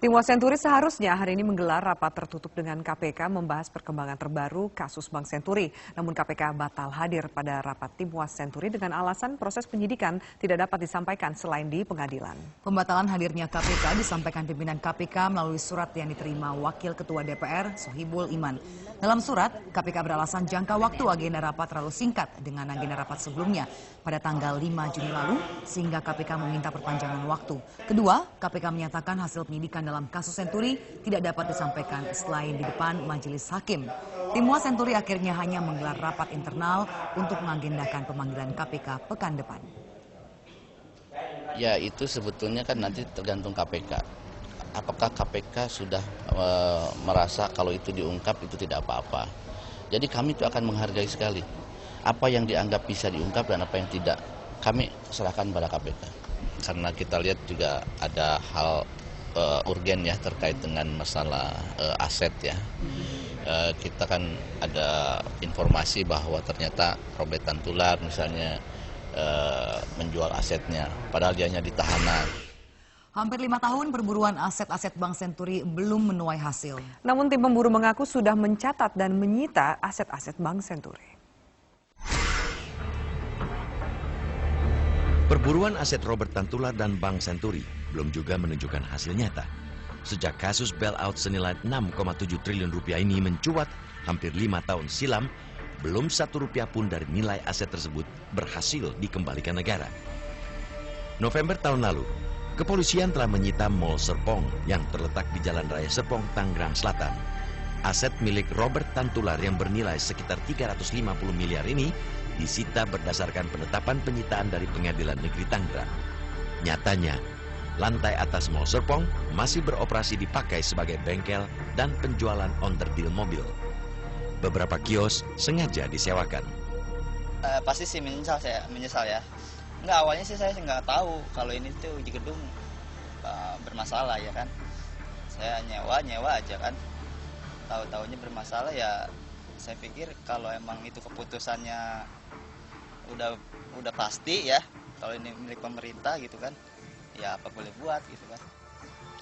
Tim Wassenturi seharusnya hari ini menggelar rapat tertutup dengan KPK membahas perkembangan terbaru kasus Bank Senturi. Namun KPK batal hadir pada rapat tim Wassenturi dengan alasan proses penyidikan tidak dapat disampaikan selain di pengadilan. Pembatalan hadirnya KPK disampaikan pimpinan KPK melalui surat yang diterima Wakil Ketua DPR Sohibul Iman. Dalam surat, KPK beralasan jangka waktu agenda rapat terlalu singkat dengan agenda rapat sebelumnya pada tanggal 5 Juni lalu, sehingga KPK meminta perpanjangan waktu. Kedua, KPK menyatakan hasil penyidikan dalam kasus Senturi tidak dapat disampaikan selain di depan majelis hakim. Tim Wassenturi akhirnya hanya menggelar rapat internal untuk mengagendakan pemanggilan KPK pekan depan. Ya, itu sebetulnya kan nanti tergantung KPK. Apakah KPK sudah merasa kalau itu diungkap itu tidak apa-apa. Jadi kami itu akan menghargai sekali apa yang dianggap bisa diungkap dan apa yang tidak. Kami serahkan pada KPK. Karena kita lihat juga ada hal urgen ya terkait dengan masalah aset ya. Kita kan ada informasi bahwa ternyata Robert Tantular misalnya menjual asetnya, padahal dia hanya ditahanan. Hampir 5 tahun perburuan aset-aset Bank Senturi belum menuai hasil. Namun tim pemburu mengaku sudah mencatat dan menyita aset-aset Bank Senturi. Perburuan aset Robert Tantular dan Bank Senturi belum juga menunjukkan hasil nyata. Sejak kasus bailout senilai 6,7 triliun rupiah ini mencuat hampir 5 tahun silam, belum 1 rupiah pun dari nilai aset tersebut berhasil dikembalikan negara. November tahun lalu, kepolisian telah menyita Mall Serpong yang terletak di Jalan Raya Serpong, Tangerang Selatan. Aset milik Robert Tantular yang bernilai sekitar 350 miliar ini disita berdasarkan penetapan penyitaan dari Pengadilan Negeri Tangerang. Nyatanya, lantai atas Mall Serpong masih beroperasi dipakai sebagai bengkel dan penjualan on-the-deal mobil. Beberapa kios sengaja disewakan. Pasti sih menyesal ya. Enggak, awalnya sih saya nggak tahu kalau ini tuh di gedung bermasalah ya kan. Saya nyewa aja kan. Tahu-taunya bermasalah ya. Saya pikir kalau emang itu keputusannya udah pasti ya. Kalau ini milik pemerintah gitu kan. Ya apa boleh buat gitu kan.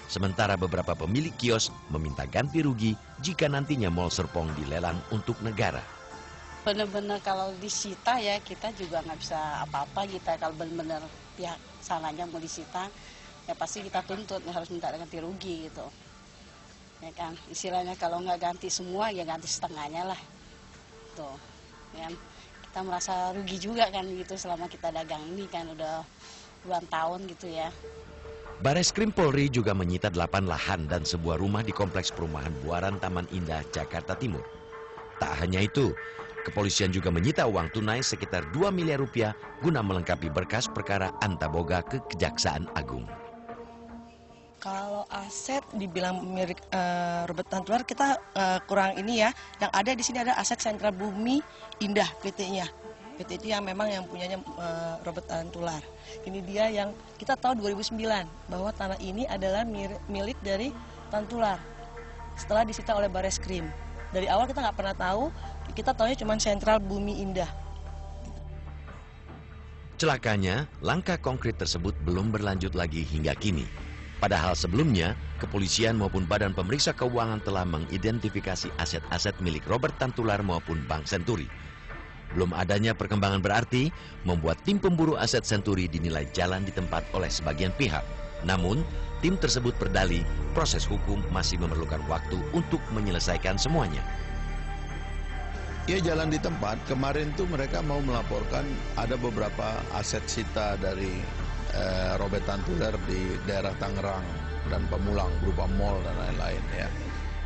Sementara beberapa pemilik kios meminta ganti rugi jika nantinya Mall Serpong dilelang untuk negara. Benar-benar kalau disita ya kita juga nggak bisa apa-apa kita. Kalau benar-benar pihak sananya mau disita ya pasti kita tuntut harus minta ganti rugi gitu. Ya kan istilahnya kalau nggak ganti semua ya ganti setengahnya lah. Tuh ya, kita merasa rugi juga kan gitu selama kita dagang ini kan udah puluhan tahun gitu ya. Bareskrim Polri juga menyita 8 lahan dan sebuah rumah di kompleks perumahan Buaran Taman Indah, Jakarta Timur. Tak hanya itu, kepolisian juga menyita uang tunai sekitar 2 miliar rupiah guna melengkapi berkas perkara Antaboga ke Kejaksaan Agung. Kalau aset dibilang milik Robert Tantular kita kurang ini ya. Yang ada di sini ada aset Sentra Bumi Indah PT-nya. PT itu yang memang yang punyanya Robert Tantular. Ini dia yang kita tahu 2009 bahwa tanah ini adalah milik dari Tantular. Setelah disita oleh Bareskrim. Dari awal kita nggak pernah tahu, kita tahunya cuma Sentral Bumi Indah. Celakanya, langkah konkret tersebut belum berlanjut lagi hingga kini. Padahal sebelumnya, kepolisian maupun Badan Pemeriksa Keuangan telah mengidentifikasi aset-aset milik Robert Tantular maupun Bank Senturi. Belum adanya perkembangan berarti membuat tim pemburu aset Senturi dinilai jalan di tempat oleh sebagian pihak. Namun, tim tersebut berdalih proses hukum masih memerlukan waktu untuk menyelesaikan semuanya. Ya jalan di tempat, kemarin tuh mereka mau melaporkan ada beberapa aset sita dari Robert Tantular di daerah Tangerang dan Pamulang berupa mall dan lain-lain ya.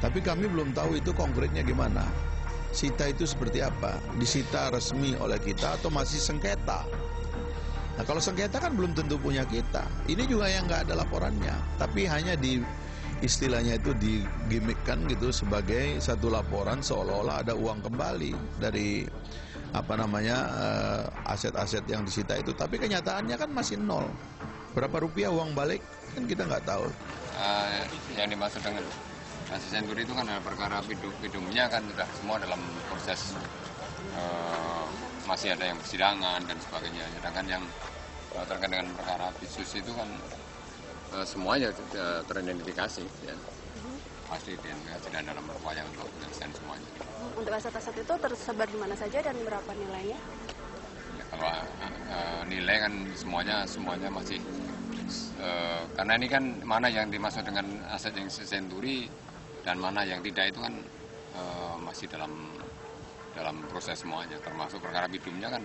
Tapi kami belum tahu itu konkretnya gimana. Sita itu seperti apa? Disita resmi oleh kita atau masih sengketa? Nah kalau sengketa kan belum tentu punya kita. Ini juga yang nggak ada laporannya. Tapi hanya istilahnya itu digimikkan gitu sebagai satu laporan seolah-olah ada uang kembali dari aset-aset yang disita itu. Tapi kenyataannya kan masih nol. Berapa rupiah uang balik kan kita nggak tahu. Yang dimaksud dengan kasus Senturi itu kan adalah perkara bidungnya kan sudah semua dalam proses masih ada yang persidangan dan sebagainya. Sedangkan yang terkait dengan perkara Pisus itu kan semuanya teridentifikasi. Ya. Pasti diidentifikasi dan dalam upaya untuk penyelesaian semuanya. Untuk aset-aset itu tersebar di mana saja dan berapa nilainya? Ya, kalau nilai kan semuanya masih karena ini kan mana yang dimaksud dengan aset yang senturi dan mana yang tidak itu kan masih dalam proses semuanya, termasuk perkara bidumnya kan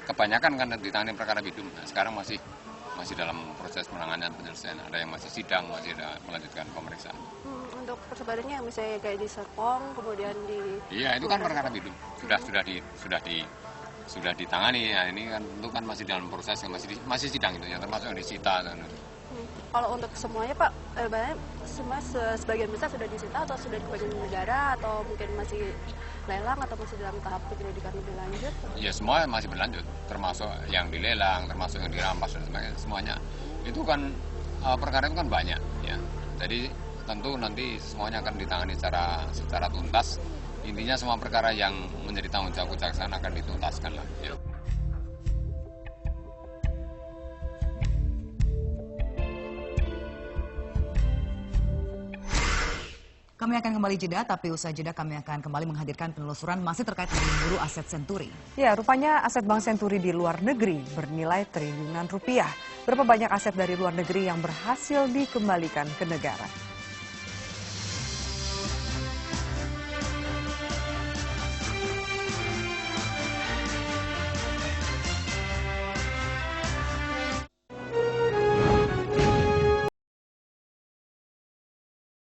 kebanyakan kan ditangani perkara bidum. Nah, sekarang masih dalam proses penanganan penyelesaian. Ada yang masih sidang, masih ada melanjutkan pemeriksaan. Untuk persebarannya misalnya kayak di Serpong, kemudian di... Iya, itu kan perkara bidum. Sudah ditangani. Ya, ini kan tentu kan masih dalam proses, masih sidang itu ya, termasuk yang disita. Kalau untuk semuanya Pak, sebagian besar sudah disita atau sudah dikembalikan negara atau mungkin masih lelang atau masih dalam tahap penyelidikan lebih lanjut? Ya semua masih berlanjut, termasuk yang dilelang, termasuk yang dirampas dan sebagainya, semuanya. Itu kan perkara itu kan banyak ya. Jadi tentu nanti semuanya akan ditangani secara tuntas. Intinya semua perkara yang menjadi tanggung jawab kejaksaan akan dituntaskan lah. Ya. Kami akan kembali jeda, tapi usai jeda kami akan kembali menghadirkan penelusuran masih terkait dengan memburu aset Senturi. Ya, rupanya aset Bank Senturi di luar negeri bernilai triliunan rupiah. Berapa banyak aset dari luar negeri yang berhasil dikembalikan ke negara?